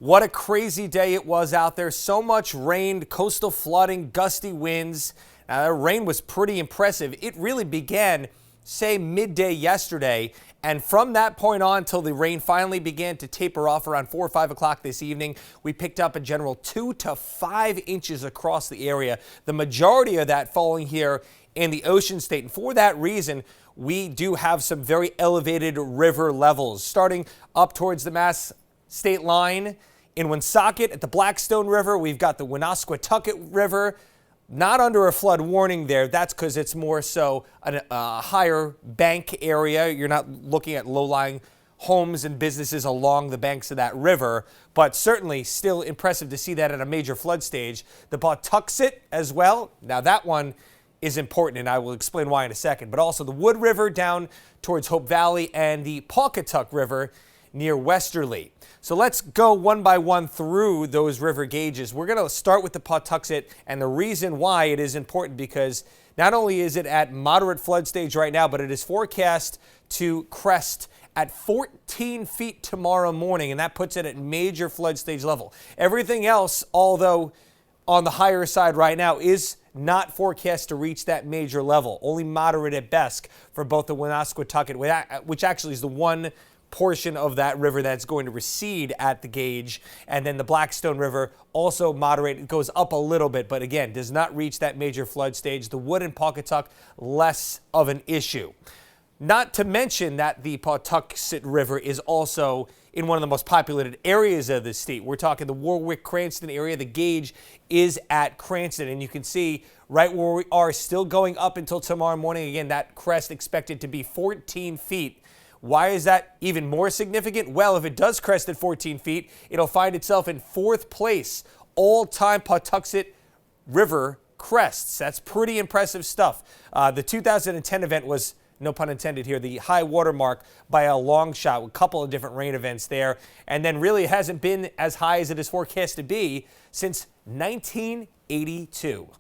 What a crazy day it was out there. So much rain, coastal flooding, gusty winds. The rain was pretty impressive. It really began, say, midday yesterday. And from that point on till the rain finally began to taper off around 4 or 5 o'clock this evening, we picked up a general 2 to 5 inches across the area. The majority of that falling here in the Ocean State. And for that reason, we do have some very elevated river levels starting up towards the Mass State line. In Woonsocket at the Blackstone River, we've got the Woonasquatucket River. Not under a flood warning there. That's because it's more so a higher bank area. You're not looking at low-lying homes and businesses along the banks of that river, but certainly still impressive to see that at a major flood stage. The Pawtuxet as well. Now that one is important, and I will explain why in a second, but also the Wood River down towards Hope Valley and the Pawcatuck River near Westerly. So let's go one by one through those river gauges. We're going to start with the Pawtuxet, and the reason why it is important because not only is it at moderate flood stage right now, but it is forecast to crest at 14 feet tomorrow morning, and that puts it at major flood stage level. Everything else, although on the higher side right now, is not forecast to reach that major level, only moderate at best for both the Woonasquatucket, which actually is the one portion of that river that's going to recede at the gauge, and then the Blackstone River also moderate. It goes up a little bit, but again does not reach that major flood stage. The Wood and Pawcatuck, less of an issue. Not to mention that the Pawtuxet River is also in one of the most populated areas of the state. We're talking the Warwick-Cranston area. The gauge is at Cranston, and you can see right where we are still going up until tomorrow morning. Again, that crest expected to be 14 feet. Why is that even more significant? Well, if it does crest at 14 feet, it'll find itself in 4th place all-time Pawtuxet River crests. That's pretty impressive stuff. The 2010 event was, no pun intended here, the high water mark by a long shot, with a couple of different rain events there, and then really hasn't been as high as it is forecast to be since 1982.